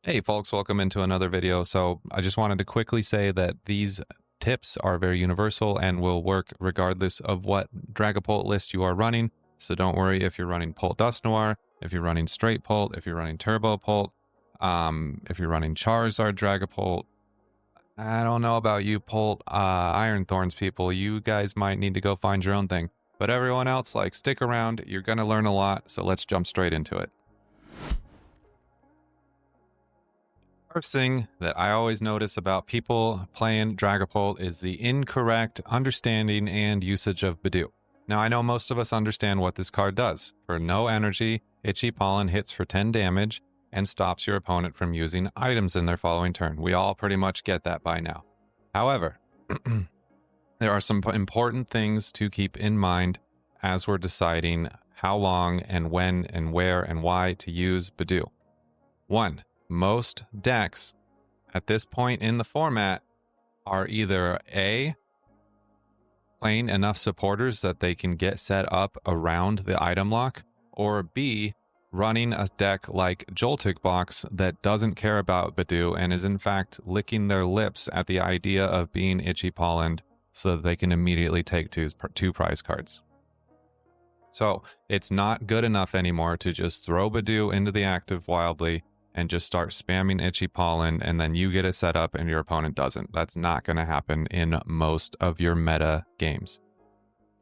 Hey folks, welcome into another video. So I just wanted to quickly say that these tips are very universal and will work regardless of what Dragapult list you are running. So don't worry if you're running Pult Dust Noir, if you're running Straight Pult, if you're running Turbo Pult, if you're running Charizard Dragapult. I don't know about you Pult Iron Thorns people. You guys might need to go find your own thing. But everyone else, like, stick around. You're going to learn a lot. So let's jump straight into it. First thing that I always notice about people playing Dragapult is the incorrect understanding and usage of Budew. Now, I know most of us understand what this card does. For no energy, Itchy Pollen hits for 10 damage and stops your opponent from using items in their following turn. We all pretty much get that by now. However, there are some important things to keep in mind as we're deciding how long and when and where and why to use Budew. 1. Most decks at this point in the format are either A, playing enough supporters that they can get set up around the item lock, or B, running a deck like Joltik Box that doesn't care about Budew and is in fact licking their lips at the idea of being Itchy Pollen so that they can immediately take two prize cards. So it's not good enough anymore to just throw Budew into the active wildly and just start spamming Itchy Pollen, and then you get it set up and your opponent doesn't. That's not going to happen in most of your meta games.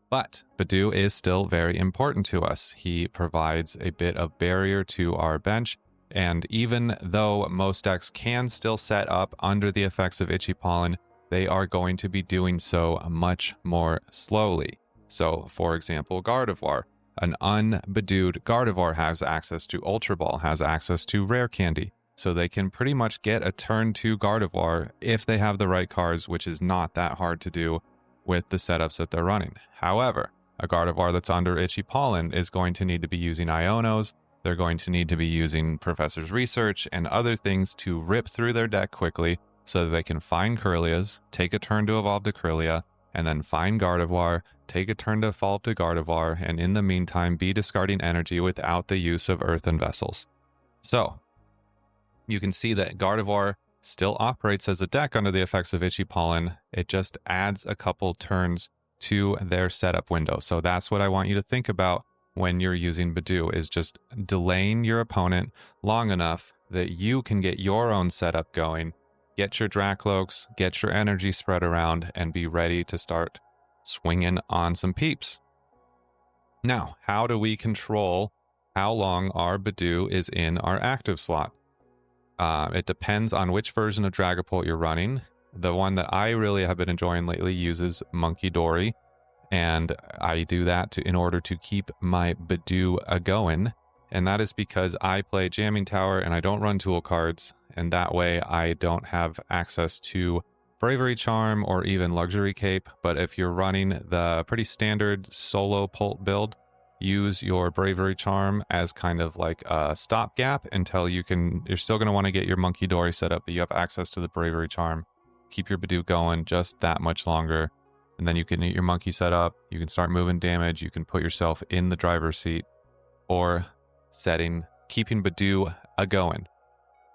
But Budew is still very important to us. He provides a bit of barrier to our bench, and even though most decks can still set up under the effects of Itchy Pollen, they are going to be doing so much more slowly. So, for example, Gardevoir. An unbedewed Gardevoir has access to Ultra Ball, has access to Rare Candy, so they can pretty much get a turn 2 Gardevoir if they have the right cards, which is not that hard to do with the setups that they're running. However, a Gardevoir that's under Itchy Pollen is going to need to be using Ionos, they're going to need to be using Professor's Research and other things to rip through their deck quickly so that they can find Kirlias, take a turn to evolve to Kirlia, and then find Gardevoir, take a turn to evolve to Gardevoir, and in the meantime be discarding energy without the use of Earthen Vessels. So, you can see that Gardevoir still operates as a deck under the effects of Itchy Pollen. It just adds a couple turns to their setup window. So that's what I want you to think about when you're using Budew, is just delaying your opponent long enough that you can get your own setup going, get your Dracloaks, get your energy spread around, and be ready to start swinging on some peeps. Now, how do we control how long our Budew is in our active slot? It depends on which version of Dragapult you're running. The one that I really have been enjoying lately uses Monkey Dory, and I do that in order to keep my Budew going. And that is because I play Jamming Tower and I don't run tool cards, and that way I don't have access to Bravery Charm or even Luxury Cape. But if you're running the pretty standard solo Pult build, use your Bravery Charm as kind of like a stopgap until you're still going to want to get your Monkey Dory set up, but you have access to the Bravery Charm. Keep your Budew going just that much longer, and then you can get your Monkey set up, you can start moving damage, you can put yourself in the driver's seat, or keeping Budew a-going.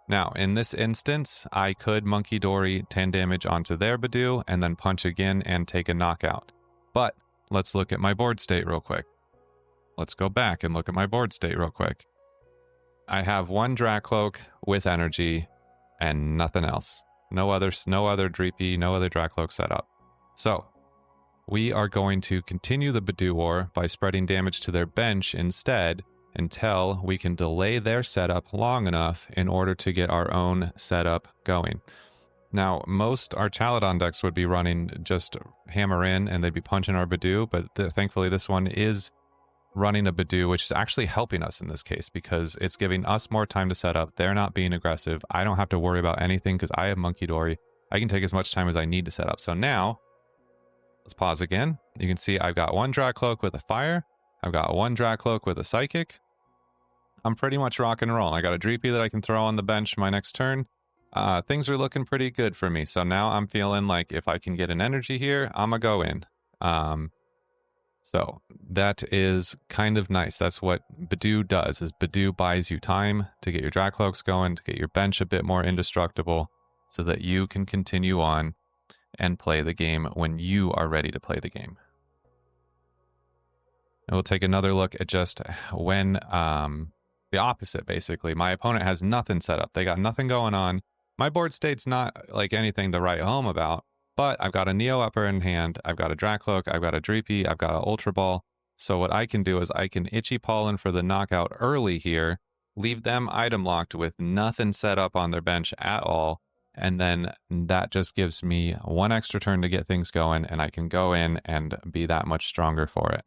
Now, in this instance, I could Monkey Dory 10 damage onto their Budew, and then punch again and take a knockout. But let's look at my board state real quick. Let's go back and look at my board state real quick. I have one Dracloak with energy and nothing else. No other Dreepy, no other Dracloak setup. So, we are going to continue the Budew war by spreading damage to their bench instead until we can delay their setup long enough in order to get our own setup going. Now, most Archaludon decks would be running just Hammer In and they'd be punching our Budew, but thankfully this one is running a Budew, which is actually helping us in this case because it's giving us more time to set up. They're not being aggressive. I don't have to worry about anything because I have Monkey Dory. I can take as much time as I need to set up. So now, let's pause again. You can see I've got one Dracloak with a Fire. I've got one Dracloak with a Psychic. I'm pretty much rock and roll. I got a Dreepy that I can throw on the bench my next turn. Things are looking pretty good for me. So now I'm feeling like if I can get an energy here, I'm going to go in. So that is kind of nice. That's what Budew does, is Budew buys you time to get your Dracloaks going, to get your bench a bit more indestructible, so that you can continue on and play the game when you are ready to play the game. And we'll take another look at just when the opposite, basically. My opponent has nothing set up. They got nothing going on. My board state's not like anything to write home about, but I've got a Neo Upper in hand, I've got a Dracloak, I've got a Dreepy, I've got an Ultra Ball. So what I can do is I can Itchy Pollen for the knockout early here, leave them item locked with nothing set up on their bench at all, and then that just gives me one extra turn to get things going, and I can go in and be that much stronger for it.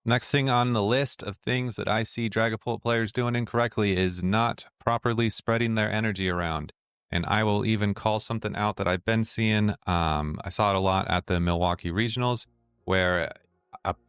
Next thing on the list of things that I see Dragapult players doing incorrectly is not properly spreading their energy around. And I will even call something out that I've been seeing. I saw it a lot at the Milwaukee Regionals, where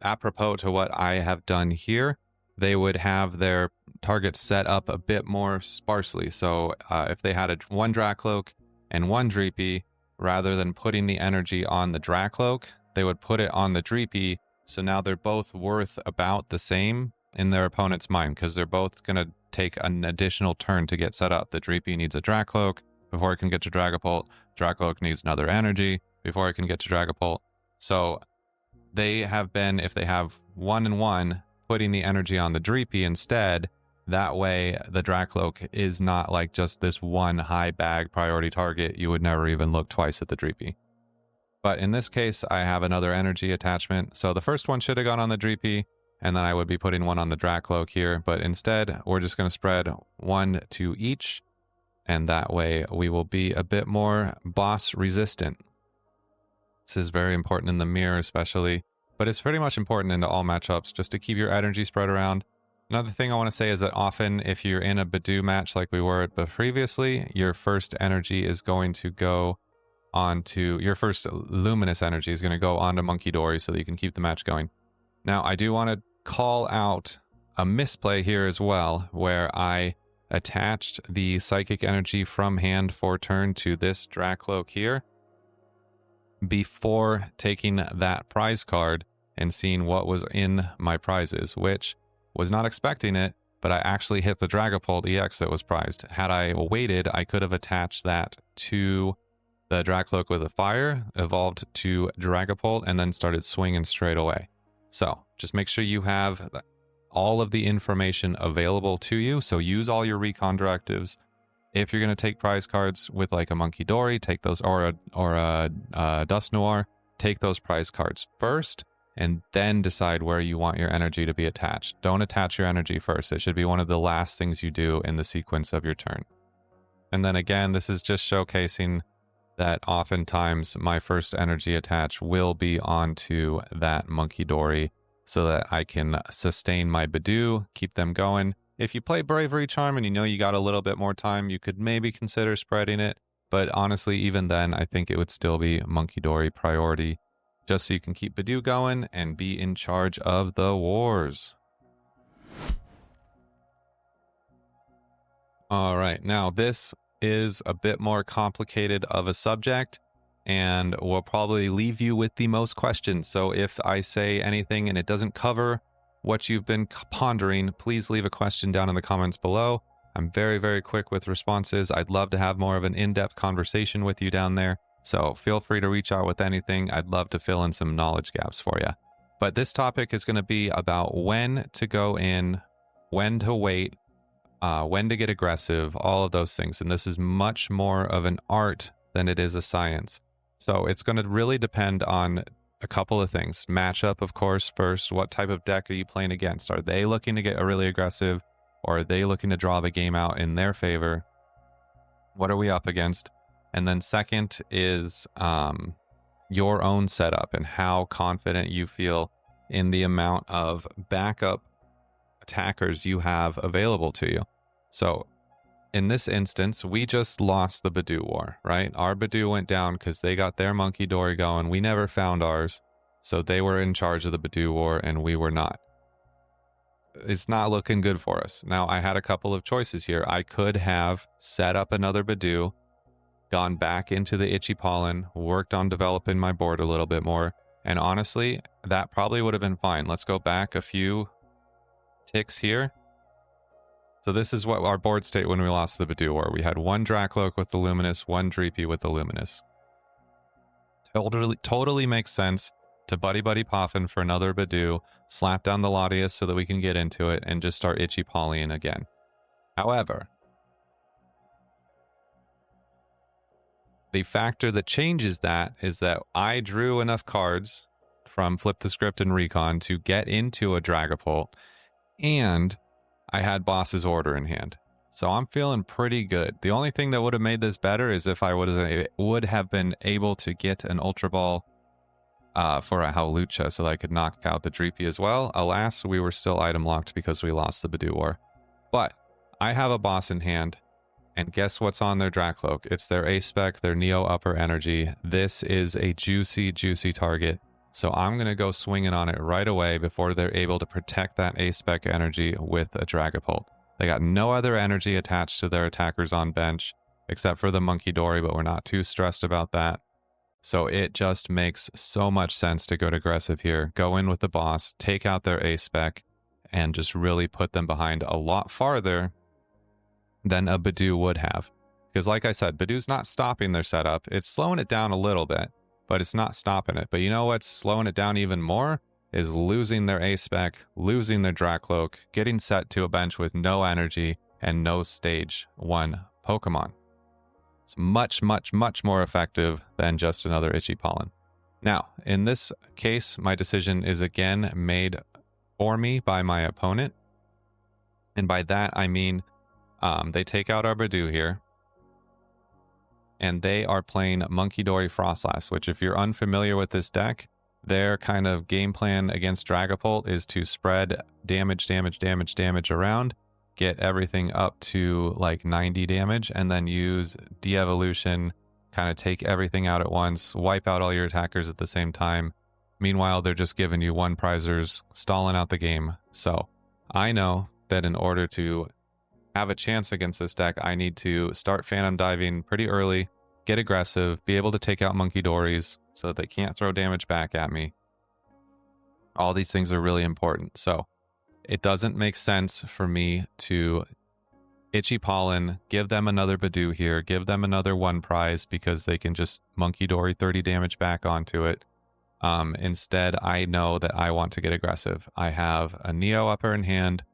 apropos to what I have done here, they would have their targets set up a bit more sparsely. So if they had one Dracloak and one Dreepy, rather than putting the energy on the Dracloak, they would put it on the Dreepy. So now they're both worth about the same in their opponent's mind, because they're both going to take an additional turn to get set up. The Dreepy needs a Dracloak before it can get to Dragapult. Dracloak needs another energy before it can get to Dragapult. So they have been, if they have 1 and 1, putting the energy on the Dreepy instead. That way the Dracloak is not like just this one high bag priority target. You would never even look twice at the Dreepy. But in this case, I have another energy attachment. So the first one should have gone on the Dreepy, and then I would be putting one on the Dracloak here. But instead, we're just going to spread one to each, and that way we will be a bit more boss resistant. This is very important in the mirror especially, but it's pretty much important into all matchups, just to keep your energy spread around. Another thing I want to say is that often if you're in a Budew match like we were previously, your first energy is going to go onto, your first luminous energy is going to go onto Monkey Dory so that you can keep the match going. Now, I do want to call out a misplay here as well, where I attached the psychic energy from hand for turn to this Dracloak here before taking that prize card and seeing what was in my prizes, which was not expecting it, but I actually hit the Dragapult EX that was prized. Had I waited, I could have attached that to the Dracloak with a fire, evolved to Dragapult, and then started swinging straight away. So just make sure you have all of the information available to you. So use all your recon directives. If you're going to take prize cards with like a Monkey Dory, take those, or a Dust Noir, take those prize cards first, and then decide where you want your energy to be attached. Don't attach your energy first. It should be one of the last things you do in the sequence of your turn. And then again, this is just showcasing that oftentimes my first energy attach will be onto that Monkey Dory so that I can sustain my Budew, keep them going. If you play Bravery Charm and you know you got a little bit more time, you could maybe consider spreading it. But honestly, even then, I think it would still be Monkey Dory priority, just so you can keep Budew going and be in charge of the wars. All right, now this is a bit more complicated of a subject and will probably leave you with the most questions. So if I say anything and it doesn't cover what you've been pondering, please leave a question down in the comments below. I'm very, very quick with responses. I'd love to have more of an in-depth conversation with you down there. So feel free to reach out with anything. I'd love to fill in some knowledge gaps for you. But this topic is going to be about when to go in, when to wait, when to get aggressive, all of those things. And this is much more of an art than it is a science. So it's going to really depend on a couple of things. Matchup, of course, first. What type of deck are you playing against? Are they looking to get really aggressive, or are they looking to draw the game out in their favor? What are we up against? And then second is your own setup and how confident you feel in the amount of backup attackers you have available to you. So in this instance, we just lost the Budew war, right? Our Budew went down because they got their Monkey Dory going. We never found ours. So they were in charge of the Budew war and we were not. It's not looking good for us. Now, I had a couple of choices here. I could have set up another Budew, gone back into the Itchy Pollen, worked on developing my board a little bit more, and honestly, that probably would have been fine. Let's go back a few ticks here. So this is what our board state when we lost the Budew were. We had one Dracloak with the Luminous, one Dreepy with the Luminous. Totally makes sense to Buddy Poffin for another Budew, slap down the Latias so that we can get into it, and just start Itchy Polying again. However, the factor that changes that is that I drew enough cards from Flip the Script and Recon to get into a Dragapult, and I had Boss's Order in hand. So I'm feeling pretty good. The only thing that would have made this better is if I would have been able to get an Ultra Ball for a Howlucha so that I could knock out the Dreepy as well. Alas, we were still item locked because we lost the Budew War. But I have a boss in hand, and guess what's on their Dracloak? It's their A-Spec, their Neo Upper Energy. This is a juicy, juicy target. So I'm going to go swinging on it right away before they're able to protect that A-Spec energy with a Dragapult. They got no other energy attached to their attackers on bench, except for the Monkey Dory, but we're not too stressed about that. So it just makes so much sense to go to aggressive here. Go in with the boss, take out their A-Spec, and just really put them behind a lot farther than a Budew would have. Because like I said, Budew's not stopping their setup. It's slowing it down a little bit, but it's not stopping it. But you know what's slowing it down even more? Is losing their A-Spec, losing their Dracloak, getting set to a bench with no energy and no stage 1 Pokemon. It's much, much, much more effective than just another Itchy Pollen. Now, in this case, my decision is again made for me by my opponent. And by that, I mean they take out our Budew here. And they are playing Monkey Dory Frostlass, which if you're unfamiliar with this deck, their kind of game plan against Dragapult is to spread damage around, get everything up to like 90 damage, and then use de-evolution, kind of take everything out at once, wipe out all your attackers at the same time. Meanwhile, they're just giving you one prizers, stalling out the game. So I know that in order to have a chance against this deck, I need to start Phantom Diving pretty early, get aggressive, be able to take out Monkey Dories so that they can't throw damage back at me. All these things are really important. So it doesn't make sense for me to Itchy Pollen, give them another Budew here, give them another one prize because they can just Monkey Dory 30 damage back onto it. Instead, I know that I want to get aggressive. I have a Neo Upper in hand.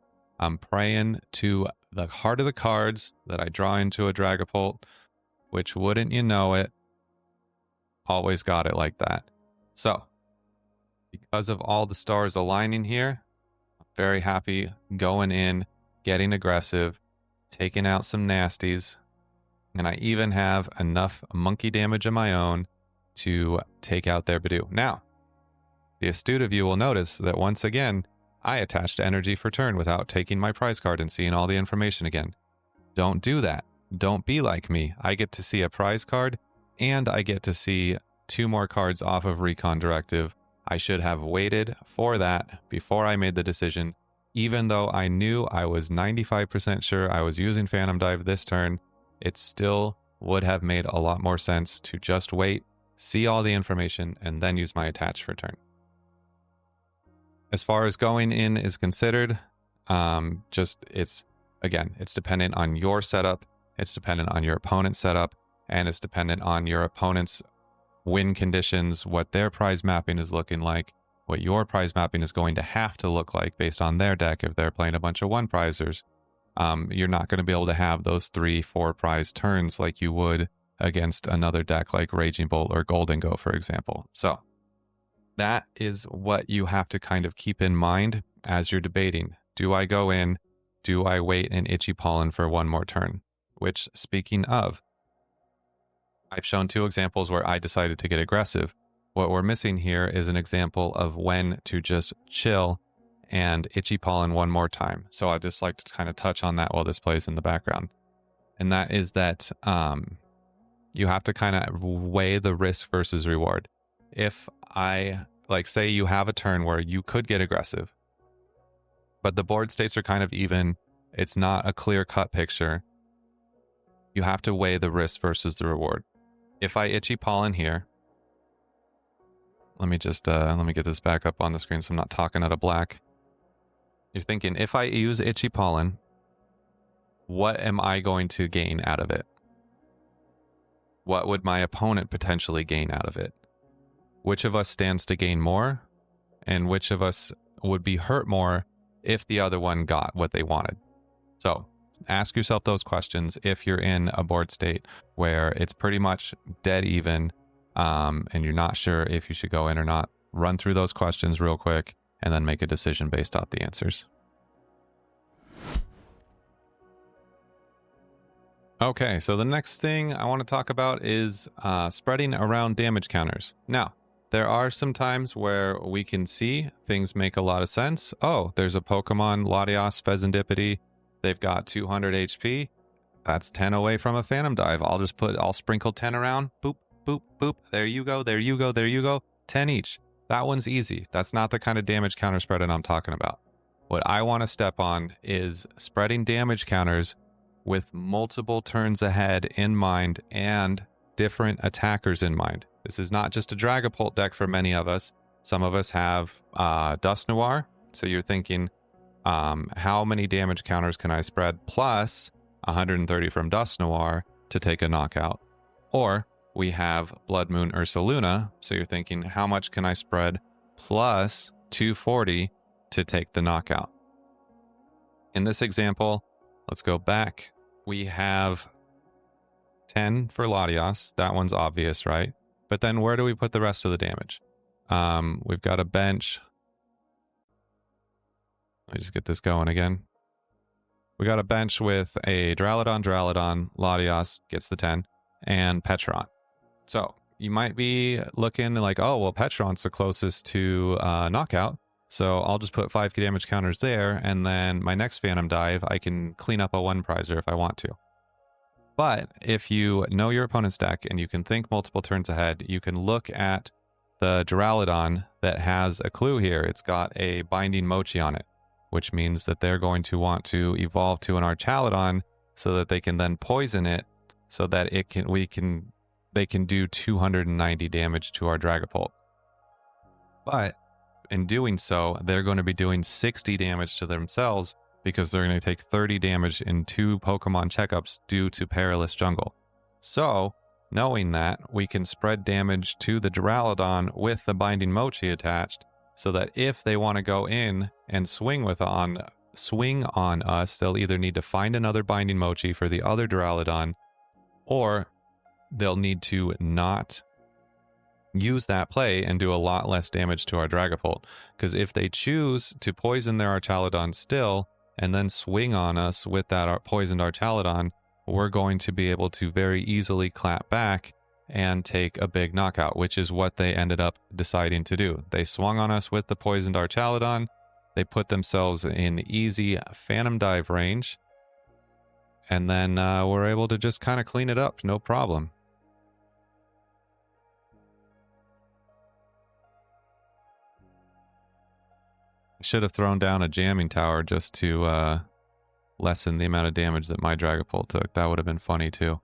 I'm praying to the heart of the cards that I draw into a Dragapult, which wouldn't you know it, always got it like that. So, because of all the stars aligning here, I'm very happy going in, getting aggressive, taking out some nasties, and I even have enough monkey damage of my own to take out their Budew. Now, the astute of you will notice that once again, I attached energy for turn without taking my prize card and seeing all the information again. Don't do that. Don't be like me. I get to see a prize card, and I get to see 2 more cards off of Recon Directive. I should have waited for that before I made the decision, even though I knew I was 95% sure I was using Phantom Dive this turn. It still would have made a lot more sense to just wait, see all the information, and then use my attach for turn. As far as going in is considered, it's dependent on your setup, it's dependent on your opponent's setup, and it's dependent on your opponent's win conditions, what their prize mapping is looking like, what your prize mapping is going to have to look like based on their deck. If they're playing a bunch of one prizers, you're not going to be able to have those 3-4 prize turns like you would against another deck like Raging Bolt or Golden Go, for example. So that is what you have to kind of keep in mind as you're debating. Do I go in? Do I wait and Itchy Pollen for one more turn? Which, speaking of, I've shown 2 examples where I decided to get aggressive. What we're missing here is an example of when to just chill and Itchy Pollen one more time. So I'd just like to kind of touch on that while this plays in the background. And that is that you have to kind of weigh the risk versus reward. If I, say you have a turn where you could get aggressive, but the board states are kind of even, it's not a clear-cut picture, You have to weigh the risk versus the reward. If I Itchy Pollen here, let me get this back up on the screen so I'm not talking out of black. You're thinking, if I use Itchy Pollen, what am I going to gain out of it? What would my opponent potentially gain out of it? Which of us stands to gain more? And which of us would be hurt more if the other one got what they wanted? So ask yourself those questions if you're in a board state where it's pretty much dead even, and you're not sure if you should go in or not. Run through those questions real quick and then make a decision based off the answers. Okay, so the next thing I want to talk about is spreading around damage counters. Now, there are some times where we can see things make a lot of sense. Oh, there's a Pokemon, Latios, Pheasantipity. They've got 200 HP. That's 10 away from a Phantom Dive. I'll sprinkle 10 around. Boop, boop, boop. There you go, there you go, there you go. 10 each. That one's easy. That's not the kind of damage counter spreading I'm talking about. What I want to step on is spreading damage counters with multiple turns ahead in mind and different attackers in mind. This is not just a Dragapult deck for many of us. Some of us have Dusknoir. So you're thinking, how many damage counters can I spread plus 130 from Dusknoir to take a knockout? Or we have Blood Moon Ursaluna. So you're thinking, how much can I spread plus 240 to take the knockout? In this example, let's go back. We have 10 for Latios. That one's obvious, right? But then where do we put the rest of the damage? We've got a bench. Let me just get this going again. We got a bench with a Dralodon, Latios gets the 10, and Petron. So you might be looking like, oh, well, Petron's the closest to knockout. So I'll just put 5 damage counters there, and then my next Phantom Dive, I can clean up a 1-prizer if I want to. But if you know your opponent's deck and you can think multiple turns ahead, you can look at the Duraludon that has a clue here. It's got a Binding Mochi on it, which means that they're going to want to evolve to an Archaludon so that they can then poison it so that they can do 290 damage to our Dragapult. But in doing so, they're going to be doing 60 damage to themselves because they're going to take 30 damage in 2 Pokemon checkups due to Perilous Jungle. So, knowing that, we can spread damage to the Duraludon with the Binding Mochi attached, so that if they want to go in and swing on us, they'll either need to find another Binding Mochi for the other Duraludon, or they'll need to not use that play and do a lot less damage to our Dragapult. Because if they choose to poison their Archaludon still, and then swing on us with that poisoned Archaludon, we're going to be able to very easily clap back and take a big knockout, which is what they ended up deciding to do. They swung on us with the poisoned Archaludon. They put themselves in easy Phantom Dive range, and then we're able to just kind of clean it up, no problem. Should have thrown down a jamming tower just to lessen the amount of damage that my Dragapult took. That would have been funny too.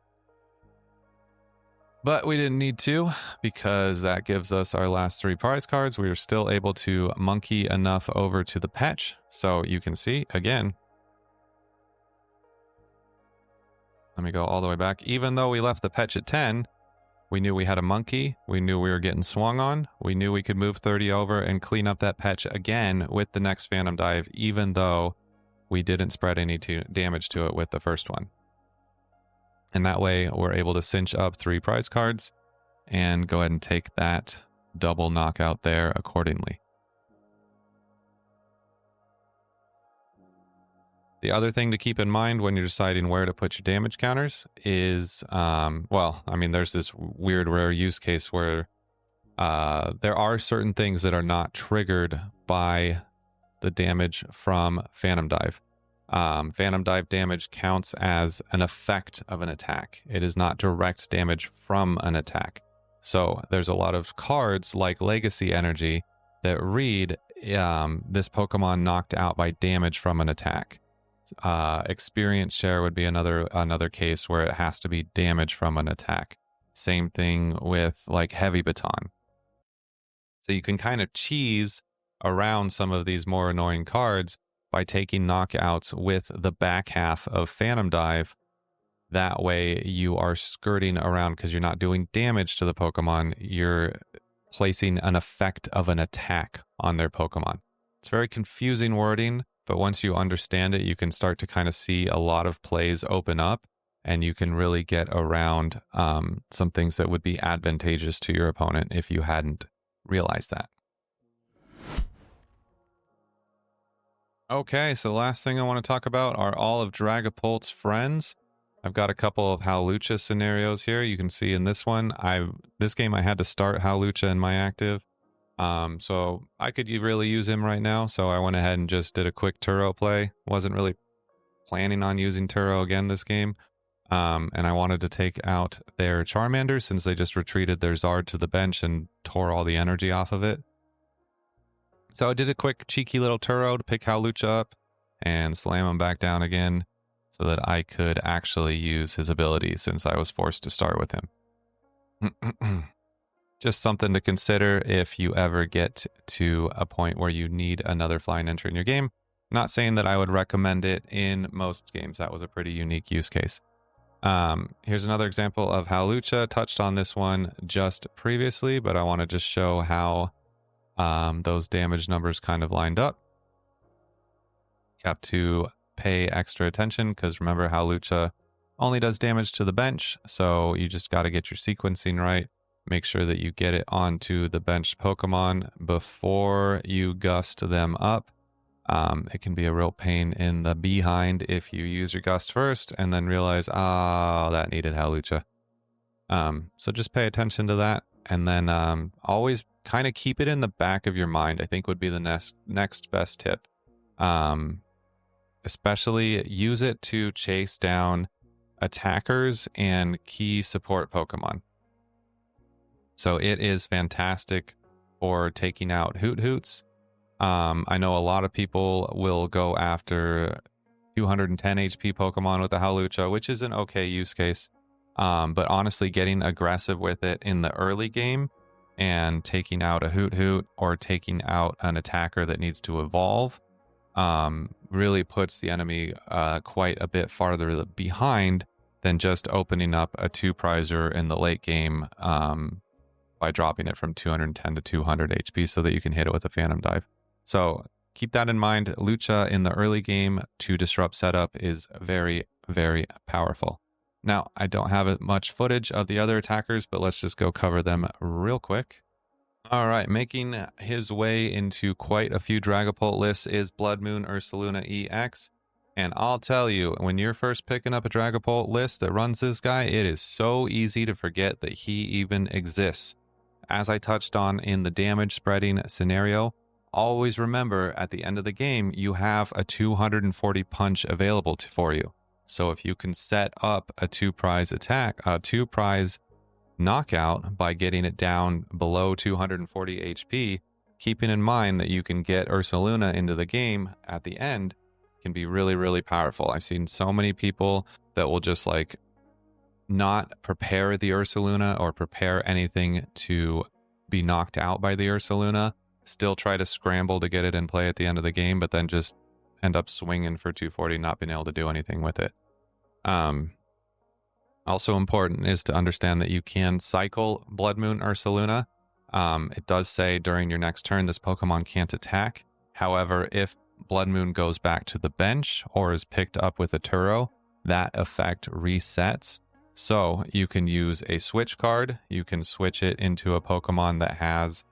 But we didn't need to, because that gives us our last 3 prize cards. We were still able to monkey enough over to the patch. So you can see, again, let me go all the way back. Even though we left the patch at 10, we knew we had a monkey. We knew we were getting swung on. We knew we could move 30 over and clean up that patch again with the next Phantom Dive, even though we didn't spread any damage to it with the first one. And that way, we're able to cinch up 3 prize cards and go ahead and take that double knockout there accordingly. The other thing to keep in mind when you're deciding where to put your damage counters is, there's this weird rare use case where there are certain things that are not triggered by the damage from Phantom Dive. Phantom Dive damage counts as an effect of an attack. It is not direct damage from an attack. So there's a lot of cards like Legacy Energy that read this Pokemon knocked out by damage from an attack. Experience share would be another case where it has to be damage from an attack. Same thing with like heavy baton. So you can kind of cheese around some of these more annoying cards by taking knockouts with the back half of Phantom Dive. That way you are skirting around because you're not doing damage to the Pokemon. You're placing an effect of an attack on their Pokemon. It's very confusing wording, but once you understand it, you can start to kind of see a lot of plays open up, and you can really get around some things that would be advantageous to your opponent if you hadn't realized that. Okay, so the last thing I want to talk about are all of Dragapult's friends. I've got a couple of Hawlucha scenarios here. You can see in this one, this game I had to start Hawlucha in my active. So I could really use him right now. So I went ahead and just did a quick Turo play. Wasn't really planning on using Turo again this game. And I wanted to take out their Charmander since they just retreated their Zard to the bench and tore all the energy off of it. So I did a quick cheeky little Turo to pick Hawlucha up and slam him back down again so that I could actually use his ability since I was forced to start with him. Just something to consider if you ever get to a point where you need another flying entry in your game. Not saying that I would recommend it in most games. That was a pretty unique use case. Here's another example of Hawlucha. Touched on this one just previously, but I want to just show how those damage numbers kind of lined up. You have to pay extra attention because remember, Hawlucha only does damage to the bench, so you just got to get your sequencing right. Make sure that you get it onto the bench Pokemon before you gust them up. It can be a real pain in the behind if you use your gust first and then realize, that needed Hawlucha. So just pay attention to that, and then always kind of keep it in the back of your mind, I think would be the next best tip. Especially use it to chase down attackers and key support Pokemon. So it is fantastic for taking out Hoots. I know a lot of people will go after 210 HP Pokemon with the Hawlucha, which is an okay use case. But honestly, getting aggressive with it in the early game and taking out a Hoot or taking out an attacker that needs to evolve really puts the enemy quite a bit farther behind than just opening up a 2-prizer in the late game by dropping it from 210 to 200 HP so that you can hit it with a Phantom Dive. So keep that in mind. Lucha in the early game to disrupt setup is very, very powerful. Now, I don't have much footage of the other attackers, but let's just go cover them real quick. All right, making his way into quite a few Dragapult lists is Blood Moon Ursaluna EX. And I'll tell you, when you're first picking up a Dragapult list that runs this guy, it is so easy to forget that he even exists. As I touched on in the damage spreading scenario, always remember at the end of the game, you have a 240 punch available for you. So if you can set up a 2-prize attack, a 2-prize knockout by getting it down below 240 HP, keeping in mind that you can get Ursaluna into the game at the end can be really, really powerful. I've seen so many people that will just like not prepare the Ursaluna or prepare anything to be knocked out by the Ursaluna, still try to scramble to get it in play at the end of the game, but then just end up swinging for 240, not being able to do anything with it. Also important is to understand that you can cycle Blood Moon Ursaluna. It does say during your next turn, this Pokemon can't attack. However, if Blood Moon goes back to the bench or is picked up with a Turo, that effect resets. So you can use a switch card. You can switch it into a Pokemon that has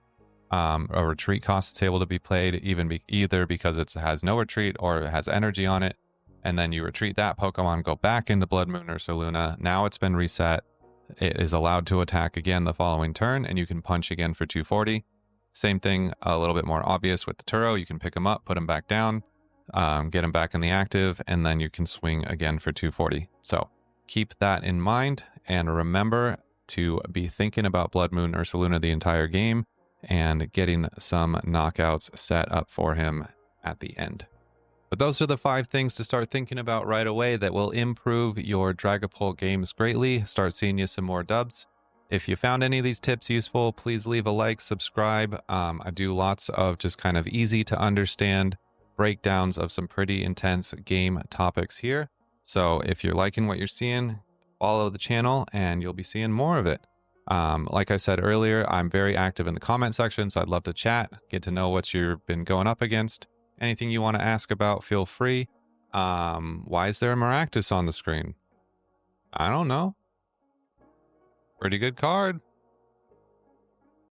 a retreat cost that's able to be played, either because it has no retreat or it has energy on it. And then you retreat that Pokemon, go back into Blood Moon Ursaluna. Now it's been reset. It is allowed to attack again the following turn, and you can punch again for 240. Same thing, a little bit more obvious with the Turo. You can pick him up, put him back down, get him back in the active, and then you can swing again for 240. So keep that in mind, and remember to be thinking about Blood Moon Ursaluna the entire game and getting some knockouts set up for him at the end. But those are the 5 things to start thinking about right away that will improve your Dragapult games greatly. Start seeing you some more dubs. If you found any of these tips useful, please leave a like, subscribe. I do lots of just kind of easy to understand breakdowns of some pretty intense game topics here. So if you're liking what you're seeing, follow the channel and you'll be seeing more of it. Like I said earlier, I'm very active in the comment section, so I'd love to chat, get to know what you've been going up against. Anything you want to ask about, feel free. Why is there a Maractus on the screen? I don't know. Pretty good card.